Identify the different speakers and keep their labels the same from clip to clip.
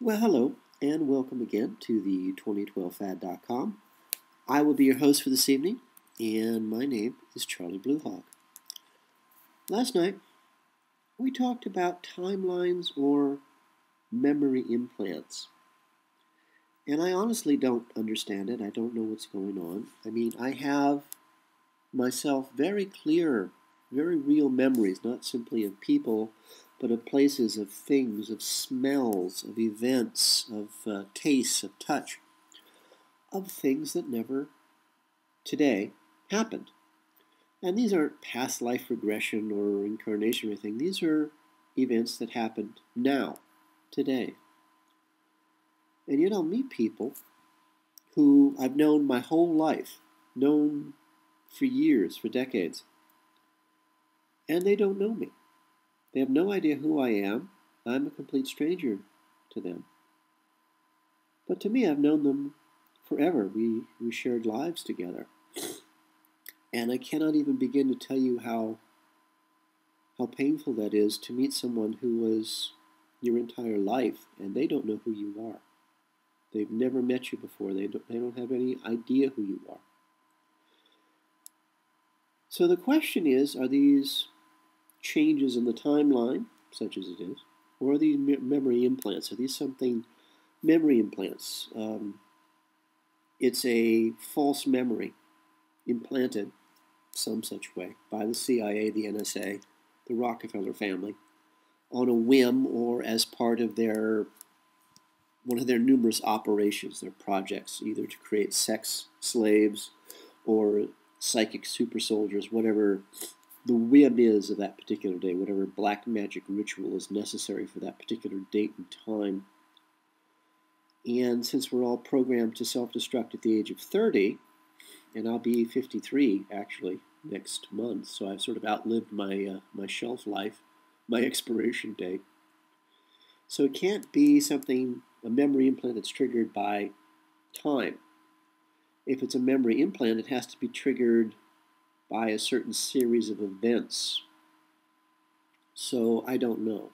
Speaker 1: Well, hello, and welcome again to the 2012fad.com. I will be your host for this evening, and my name is Charlie Bluehawk. Last night, we talked about timelines or memory implants. And I honestly don't understand it. I don't know what's going on. I mean, I have myself very clear, very real memories, not simply of people, but of places, of things, of smells, of events, of tastes, of touch, of things that never today happened. And these aren't past life regression or incarnation or anything. These are events that happened now, today. And yet I'll meet people who I've known my whole life, known for years, for decades, and they don't know me. They have no idea who I am. I'm a complete stranger to them. But to me, I've known them forever. We shared lives together. And I cannot even begin to tell you how painful that is to meet someone who was your entire life and they don't know who you are. They've never met you before. They don't have any idea who you are. So the question is, are these changes in the timeline, such as it is, or are these memory implants? Are these something, memory implants? It's a false memory implanted some such way by the CIA, the NSA, the Rockefeller family, on a whim or as part of one of their numerous operations, their projects, either to create sex slaves or psychic super soldiers, whatever the whim is of that particular day, whatever black magic ritual is necessary for that particular date and time. And since we're all programmed to self-destruct at the age of 30, and I'll be 53 actually next month, so I've sort of outlived my shelf life, my expiration date. So it can't be something, a memory implant that's triggered by time. If it's a memory implant, it has to be triggered by a certain series of events. So I don't know.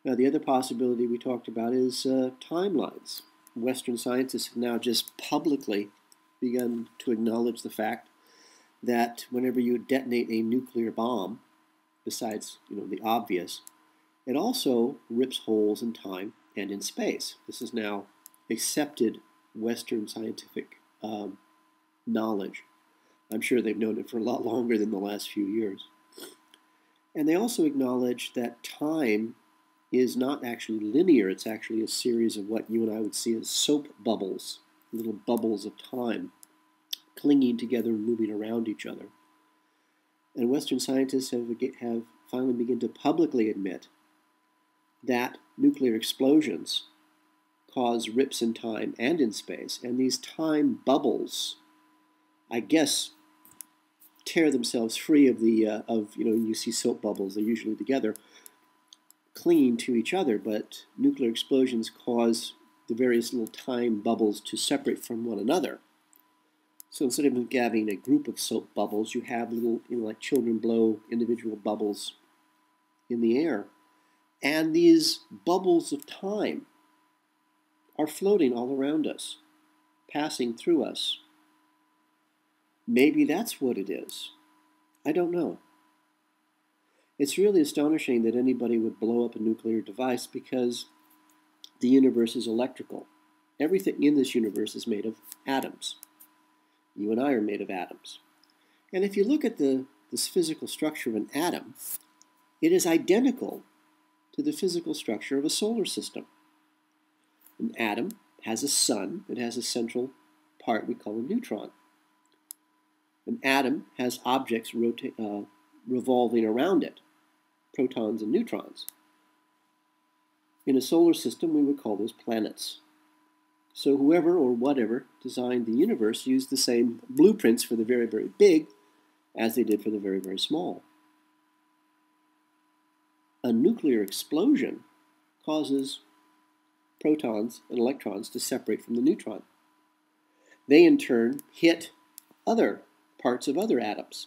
Speaker 1: Now the other possibility we talked about is timelines. Western scientists have now just publicly begun to acknowledge the fact that whenever you detonate a nuclear bomb, besides the obvious, it also rips holes in time and in space. This is now accepted Western scientific knowledge. I'm sure they've known it for a lot longer than the last few years. And they also acknowledge that time is not actually linear. It's actually a series of what you and I would see as soap bubbles, little bubbles of time clinging together and moving around each other. And Western scientists have finally begun to publicly admit that nuclear explosions cause rips in time and in space, and these time bubbles, I guess, tear themselves free of you see soap bubbles, they're usually together, clinging to each other, but nuclear explosions cause the various little time bubbles to separate from one another. So instead of having a group of soap bubbles, you have little, like children blow individual bubbles in the air. And these bubbles of time are floating all around us, passing through us. Maybe that's what it is. I don't know. It's really astonishing that anybody would blow up a nuclear device because the universe is electrical. Everything in this universe is made of atoms. You and I are made of atoms. And if you look at this physical structure of an atom, it is identical to the physical structure of a solar system. An atom has a sun. It has a central part we call a neutron. An atom has objects revolving around it, protons and neutrons. In a solar system, we would call those planets. So whoever or whatever designed the universe used the same blueprints for the very, very big as they did for the very, very small. A nuclear explosion causes protons and electrons to separate from the neutron. They in turn hit other parts of other atoms.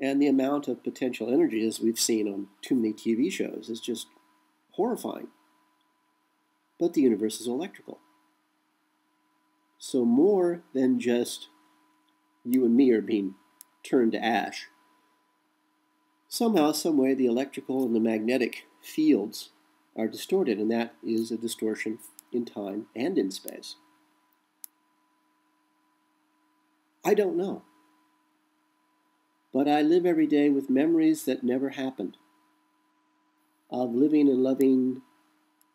Speaker 1: And the amount of potential energy, as we've seen on too many TV shows, is just horrifying. but the universe is electrical. So more than just you and me are being turned to ash. Somehow, some way, the electrical and the magnetic fields are distorted, and that is a distortion in time and in space. I don't know. But I live every day with memories that never happened, of living and loving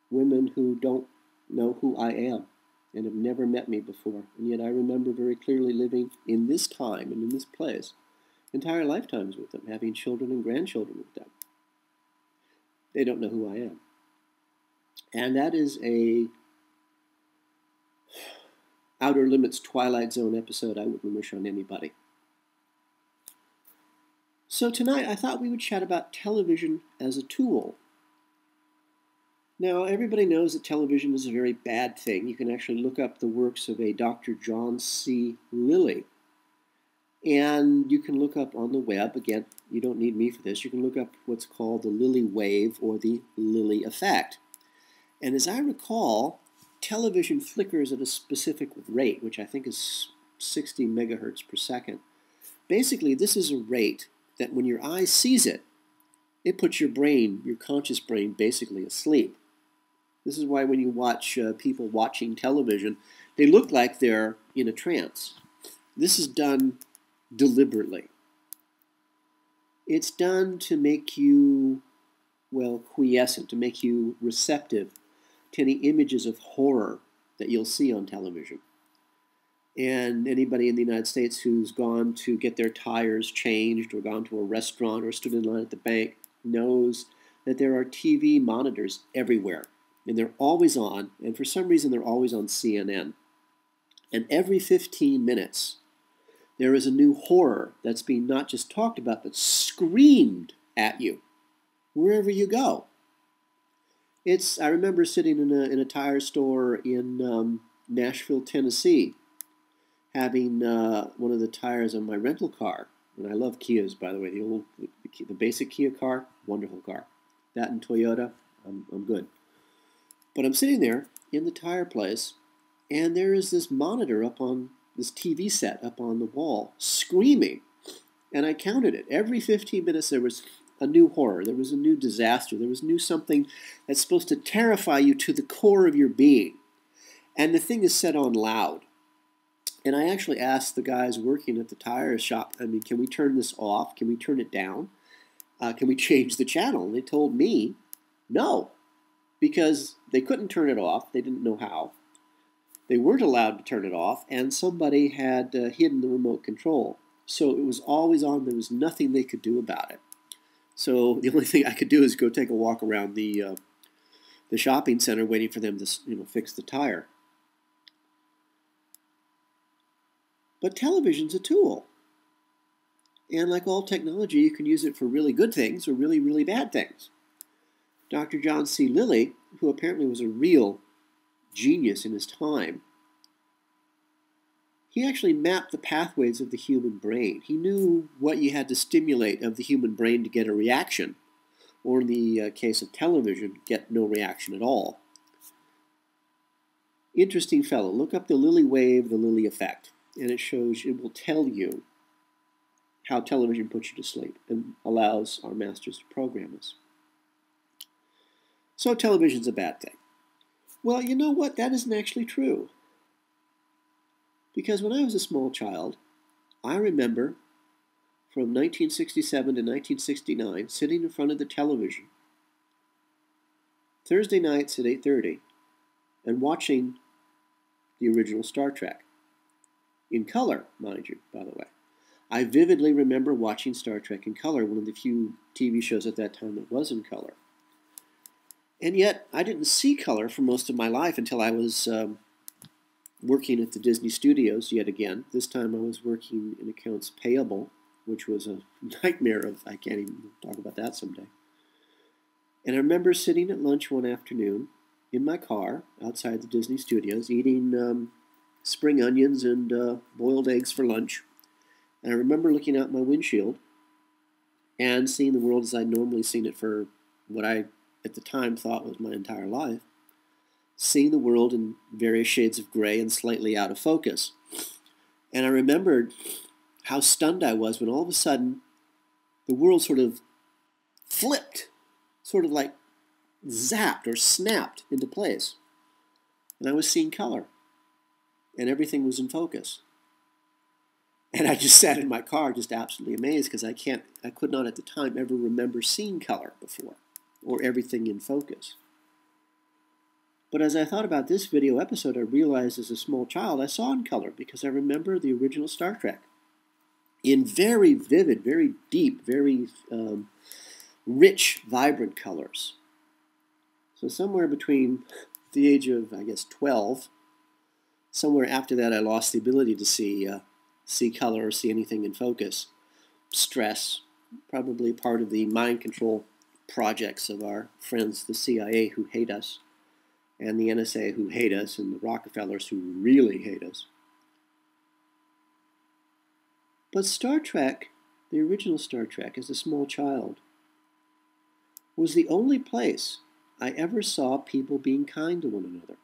Speaker 1: women who don't know who I am and have never met me before. And yet I remember very clearly living in this time and in this place entire lifetimes with them, having children and grandchildren with them. They don't know who I am. And that is a Outer Limits Twilight Zone episode I wouldn't wish on anybody. So tonight I thought we would chat about television as a tool. Now, everybody knows that television is a very bad thing. You can actually look up the works of a Dr. John C. Lilly. And you can look up on the web, again, you don't need me for this, you can look up what's called the Lilly wave or the Lilly effect. And as I recall, television flickers at a specific rate, which I think is 60 megahertz per second. Basically, this is a rate that when your eye sees it, it puts your brain, your conscious brain, basically asleep. This is why when you watch people watching television, they look like they're in a trance. This is done deliberately. It's done to make you, well, quiescent, to make you receptive to any images of horror that you'll see on television. And anybody in the United States who's gone to get their tires changed or gone to a restaurant or stood in line at the bank knows that there are TV monitors everywhere. And they're always on, and for some reason they're always on CNN. And every 15 minutes, there is a new horror that's being not just talked about, but screamed at you wherever you go. I remember sitting in a tire store in Nashville, Tennessee, having one of the tires on my rental car. And I love Kias, by the way. The basic Kia car, wonderful car. That and Toyota, I'm good. But I'm sitting there in the tire place, and there is this monitor up on this TV set up on the wall, screaming. And I counted it. Every 15 minutes there was a new horror. There was a new disaster. There was new something that's supposed to terrify you to the core of your being. And the thing is set on loud. And I actually asked the guys working at the tire shop, can we turn this off? Can we turn it down? Can we change the channel? And they told me no, because they couldn't turn it off. They didn't know how. They weren't allowed to turn it off, and somebody had hidden the remote control. So it was always on. There was nothing they could do about it. So the only thing I could do is go take a walk around the shopping center waiting for them to fix the tire. But television's a tool. And like all technology, you can use it for really good things or really, really bad things. Dr. John C. Lilly, who apparently was a real genius in his time, he actually mapped the pathways of the human brain. He knew what you had to stimulate of the human brain to get a reaction, or in the case of television, get no reaction at all. Interesting fellow. Look up the Lilly wave, the Lilly effect, and it will tell you how television puts you to sleep and allows our masters to program us. So television's a bad thing. Well, you know what? That isn't actually true. Because when I was a small child, I remember from 1967 to 1969 sitting in front of the television Thursday nights at 8:30 and watching the original Star Trek. In color, mind you, by the way. I vividly remember watching Star Trek in color, one of the few TV shows at that time that was in color. And yet, I didn't see color for most of my life until I was working at the Disney Studios yet again. This time I was working in accounts payable, which was a nightmare I can't even talk about that someday. And I remember sitting at lunch one afternoon in my car outside the Disney Studios eating spring onions and boiled eggs for lunch. And I remember looking out my windshield and seeing the world as I'd normally seen it for what I, at the time, thought was my entire life. seeing the world in various shades of gray and slightly out of focus. And I remembered how stunned I was when all of a sudden the world sort of flipped, sort of like zapped or snapped into place. And I was seeing color, and everything was in focus. And I just sat in my car just absolutely amazed because I could not at the time ever remember seeing color before, or everything in focus. But as I thought about this video episode, I realized as a small child I saw in color because I remember the original Star Trek in very vivid, very deep, very rich, vibrant colors. So somewhere between the age of, I guess, 12, somewhere after that I lost the ability to see color or see anything in focus. Stress, probably part of the mind control projects of our friends, the CIA, who hate us, and the NSA, who hate us, and the Rockefellers, who really hate us. But Star Trek, the original Star Trek, as a small child, was the only place I ever saw people being kind to one another.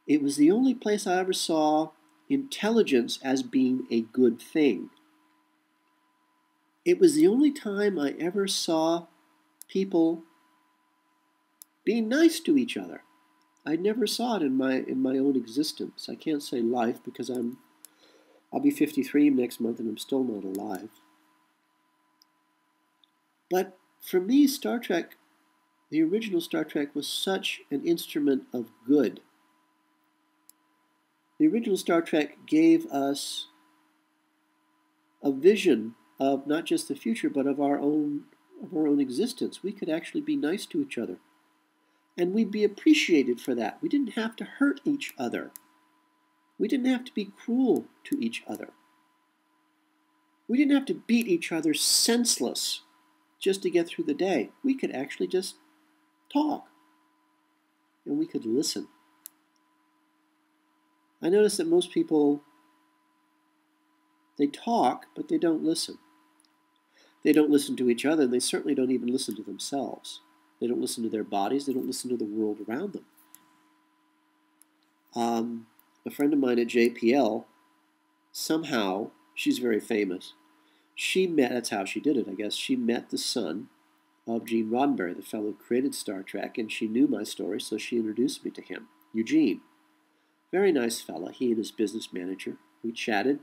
Speaker 1: It was the only place I ever saw intelligence as being a good thing. It was the only time I ever saw people being nice to each other. I never saw it in my own existence. I can't say life because I'll be 53 next month and I'm still not alive. But for me, Star Trek, the original Star Trek, was such an instrument of good. The original Star Trek gave us a vision of not just the future, but of our own existence. We could actually be nice to each other. And we'd be appreciated for that. We didn't have to hurt each other. We didn't have to be cruel to each other. We didn't have to beat each other senseless just to get through the day. We could actually just talk. And we could listen. I notice that most people, they talk, but they don't listen. They don't listen to each other, and they certainly don't even listen to themselves. They don't listen to their bodies. They don't listen to the world around them. A friend of mine at JPL, somehow, she's very famous, she met, that's how she did it, I guess, she met the son of Gene Roddenberry, the fellow who created Star Trek, and she knew my story, so she introduced me to him, Eugene. Very nice fella, he and his business manager. We chatted,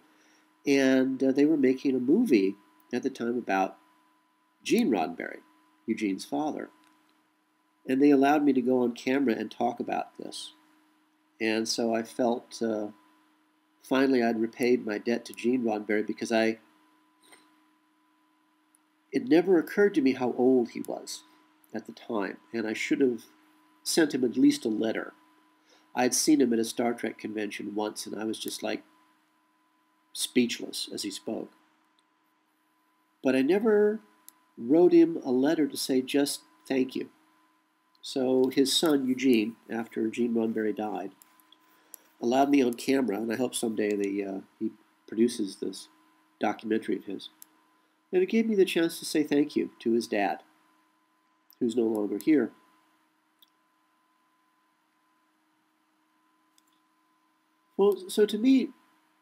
Speaker 1: and they were making a movie at the time about Gene Roddenberry, Eugene's father. And they allowed me to go on camera and talk about this. And so I felt finally I'd repaid my debt to Gene Roddenberry because it never occurred to me how old he was at the time. And I should have sent him at least a letter. I had seen him at a Star Trek convention once, and I was just like speechless as he spoke. But I never wrote him a letter to say just thank you. So his son, Eugene, after Gene Roddenberry died, allowed me on camera, and I hope someday he produces this documentary of his. And it gave me the chance to say thank you to his dad, who's no longer here. Well, so to me,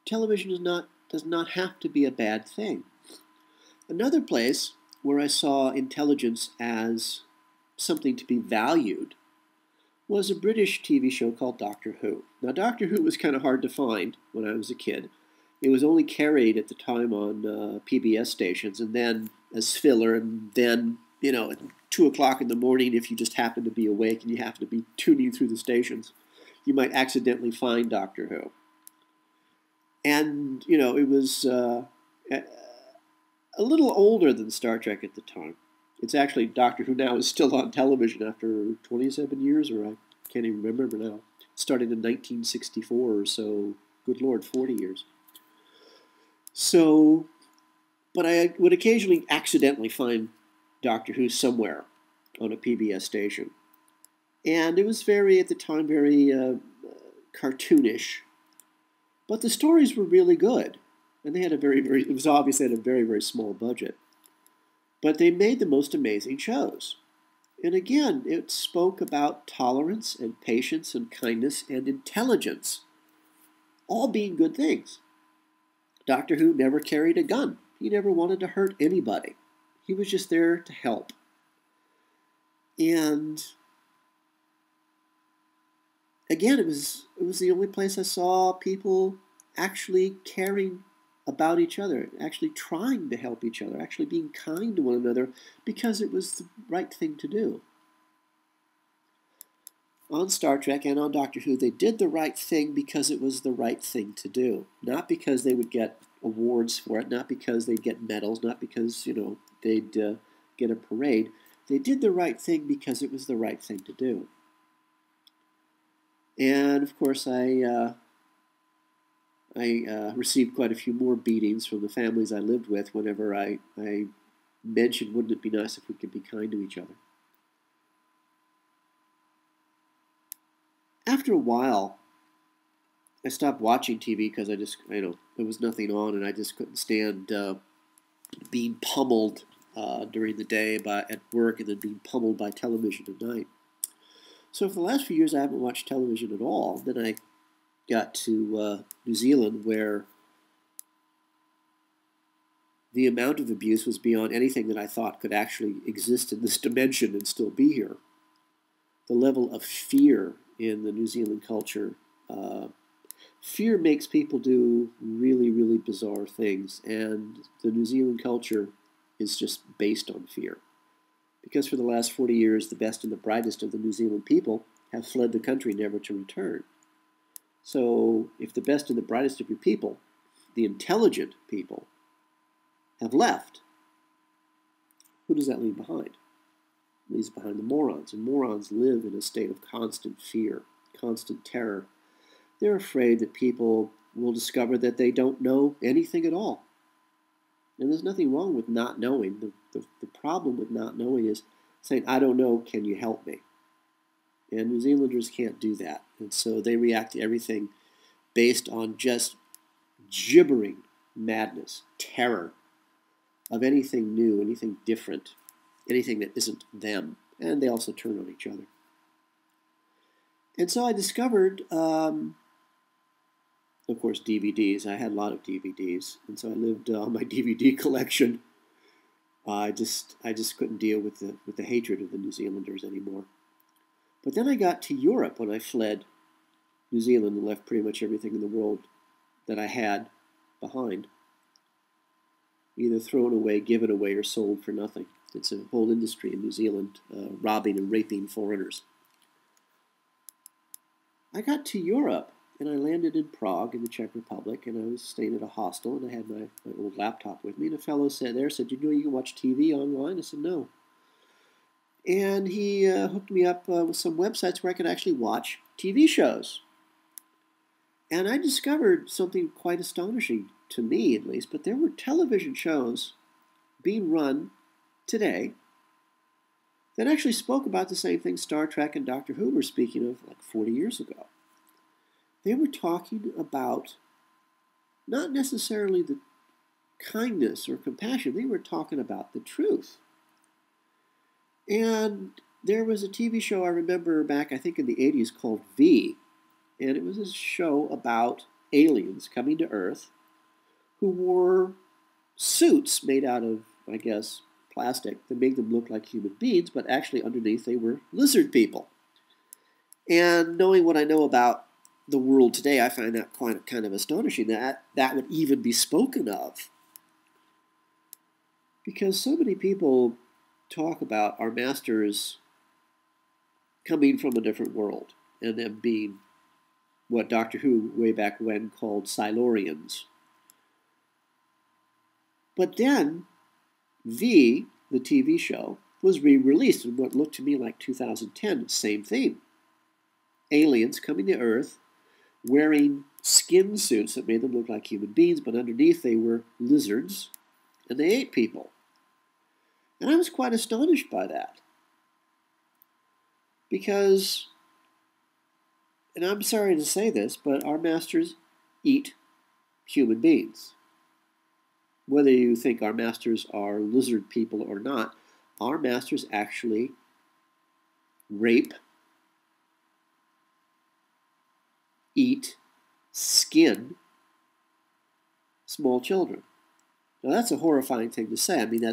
Speaker 1: television does not have to be a bad thing. Another place where I saw intelligence as something to be valued was a British TV show called Doctor Who. Now, Doctor Who was kind of hard to find when I was a kid. It was only carried at the time on PBS stations, and then as filler, and then, at 2 o'clock in the morning, if you just happen to be awake and you happen to be tuning through the stations, you might accidentally find Doctor Who. And, it was a little older than Star Trek at the time. It's actually, Doctor Who now is still on television after 27 years, or I can't even remember now. Started in 1964 or so, good Lord, 40 years. So, but I would occasionally accidentally find Doctor Who somewhere on a PBS station. And it was at the time, very cartoonish. But the stories were really good. And they had it was obvious they had a very, very small budget. But they made the most amazing shows. And again, it spoke about tolerance and patience and kindness and intelligence, all being good things. Doctor Who never carried a gun. He never wanted to hurt anybody. He was just there to help. And again, it was the only place I saw people actually caring about each other, actually trying to help each other, actually being kind to one another because it was the right thing to do. On Star Trek and on Doctor Who, they did the right thing because it was the right thing to do. Not because they would get awards for it, not because they'd get medals, not because, they'd get a parade. They did the right thing because it was the right thing to do. And, of course, I received quite a few more beatings from the families I lived with whenever I mentioned, wouldn't it be nice if we could be kind to each other? After a while, I stopped watching TV because I just, there was nothing on, and I just couldn't stand being pummeled during the day at work and then being pummeled by television at night. So for the last few years, I haven't watched television at all. Then I got to New Zealand, where the amount of abuse was beyond anything that I thought could actually exist in this dimension and still be here. The level of fear in the New Zealand culture. Fear makes people do really, really bizarre things, and the New Zealand culture is just based on fear. Because for the last 40 years, the best and the brightest of the New Zealand people have fled the country never to return. So if the best and the brightest of your people, the intelligent people, have left, who does that leave behind? It leaves behind the morons, and morons live in a state of constant fear, constant terror. They're afraid that people will discover that they don't know anything at all. And there's nothing wrong with not knowing. The problem with not knowing is saying, I don't know, can you help me? And New Zealanders can't do that. And so they react to everything based on just gibbering madness, terror of anything new, anything different, anything that isn't them. And they also turn on each other. And so I discovered, of course, DVDs. I had a lot of DVDs. And so I lived on my DVD collection. I just couldn't deal with the hatred of the New Zealanders anymore. But then I got to Europe when I fled New Zealand and left pretty much everything in the world that I had behind. Either thrown away, given away, or sold for nothing. It's a whole industry in New Zealand, robbing and raping foreigners. I got to Europe, and I landed in Prague in the Czech Republic, and I was staying at a hostel, and I had my old laptop with me, and a fellow said, you know you can watch TV online? I said, no. And he hooked me up with some websites where I could actually watch TV shows. And I discovered something quite astonishing, to me at least, but there were television shows being run today that actually spoke about the same thing Star Trek and Doctor Who were speaking of like 40 years ago. They were talking about not necessarily the kindness or compassion, they were talking about the truth. And there was a TV show I remember back, I think in the 80s, called V. And it was a show about aliens coming to Earth who wore suits made out of, I guess, plastic that made them look like human beings, but actually underneath they were lizard people. And knowing what I know about the world today, I find that quite kind of astonishing that that would even be spoken of. Because so many people talk about our masters coming from a different world and them being what Doctor Who way back when called Silurians. But then V, the TV show, was re-released in what looked to me like 2010, same theme. Aliens coming to Earth wearing skin suits that made them look like human beings, but underneath they were lizards, and they ate people. And I was quite astonished by that. Because, and I'm sorry to say this, but our masters eat human beings. Whether you think our masters are lizard people or not, our masters actually rape, eat, skin small children. Now that's a horrifying thing to say. I mean,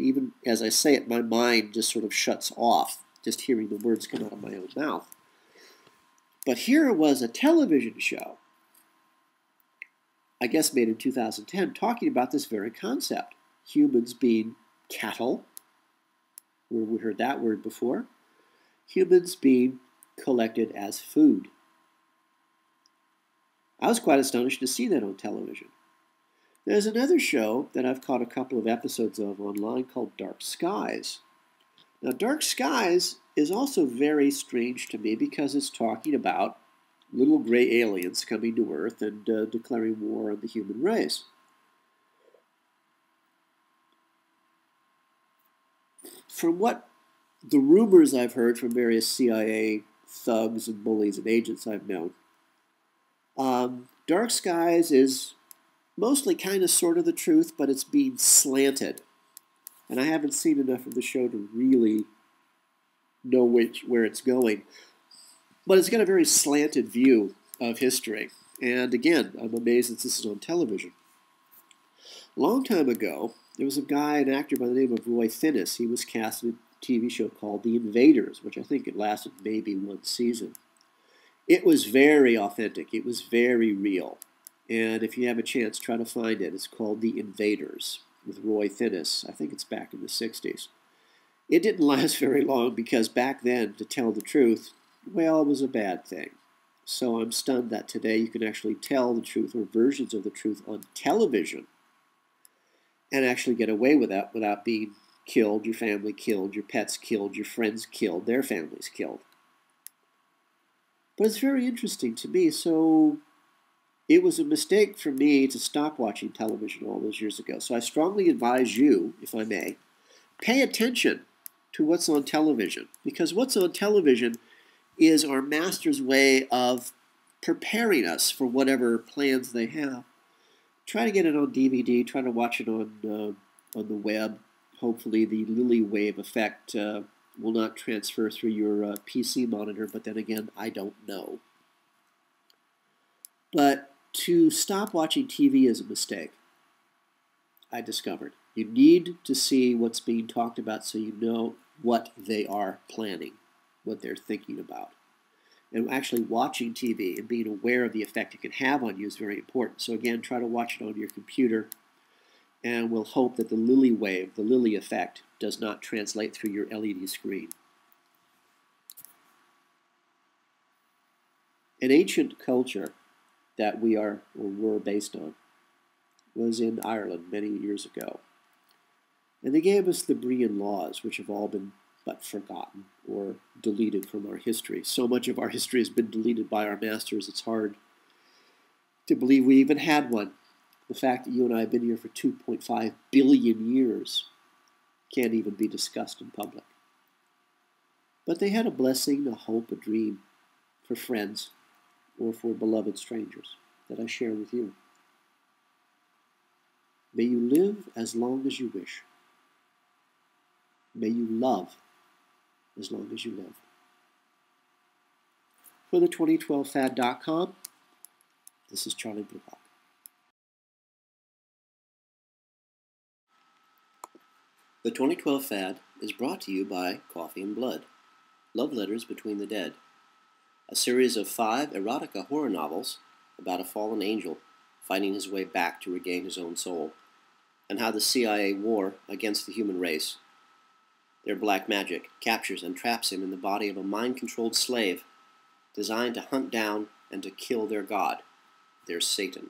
Speaker 1: even as I say it, my mind just sort of shuts off, just hearing the words come out of my own mouth. But here was a television show, I guess made in 2010, talking about this very concept. Humans being cattle, where we heard that word before. Humans being collected as food. I was quite astonished to see that on television. There's another show that I've caught a couple of episodes of online called Dark Skies. Now, Dark Skies is also very strange to me because it's talking about little gray aliens coming to Earth and declaring war on the human race. From what the rumors I've heard from various CIA thugs and bullies and agents I've known, Dark Skies is mostly kind of sort of the truth, but it's being slanted. And I haven't seen enough of the show to really know where it's going. But it's got a very slanted view of history. And again, I'm amazed that this is on television. A long time ago, there was an actor by the name of Roy Finnis. He was cast in a TV show called The Invaders, which I think it lasted maybe one season. It was very authentic. It was very real. And if you have a chance, try to find it. It's called The Invaders with Roy Finnis. I think it's back in the 60s. It didn't last very long because back then, to tell the truth, well, it was a bad thing. So I'm stunned that today you can actually tell the truth or versions of the truth on television and actually get away with that without being killed, your family killed, your pets killed, your friends killed, their families killed. But it's very interesting to me. So it was a mistake for me to stop watching television all those years ago. So I strongly advise you, if I may, pay attention to what's on television. Because what's on television is our master's way of preparing us for whatever plans they have. Try to get it on DVD. Try to watch it on the web. Hopefully the Lily wave effect will not transfer through your PC monitor. But then again, I don't know. But to stop watching TV is a mistake, I discovered. You need to see what's being talked about so you know what they are planning, what they're thinking about. And actually watching TV and being aware of the effect it can have on you is very important. So again, try to watch it on your computer, and we'll hope that the Lily wave, the Lily effect, does not translate through your LED screen. An ancient culture that we are or were based on was in Ireland many years ago. And they gave us the Brian laws, which have all been but forgotten or deleted from our history. So much of our history has been deleted by our masters, it's hard to believe we even had one. The fact that you and I have been here for 2.5 billion years can't even be discussed in public. But they had a blessing, a hope, a dream for friends or for beloved strangers that I share with you. May you live as long as you wish. May you love as long as you live. For the 2012fad.com, this is Charlie Bluvok. The 2012 Fad is brought to you by Coffee and Blood, Love Letters Between the Dead, a series of 5 erotica horror novels about a fallen angel finding his way back to regain his own soul, and how the CIA war against the human race, their black magic, captures and traps him in the body of a mind-controlled slave designed to hunt down and to kill their god, their Satan.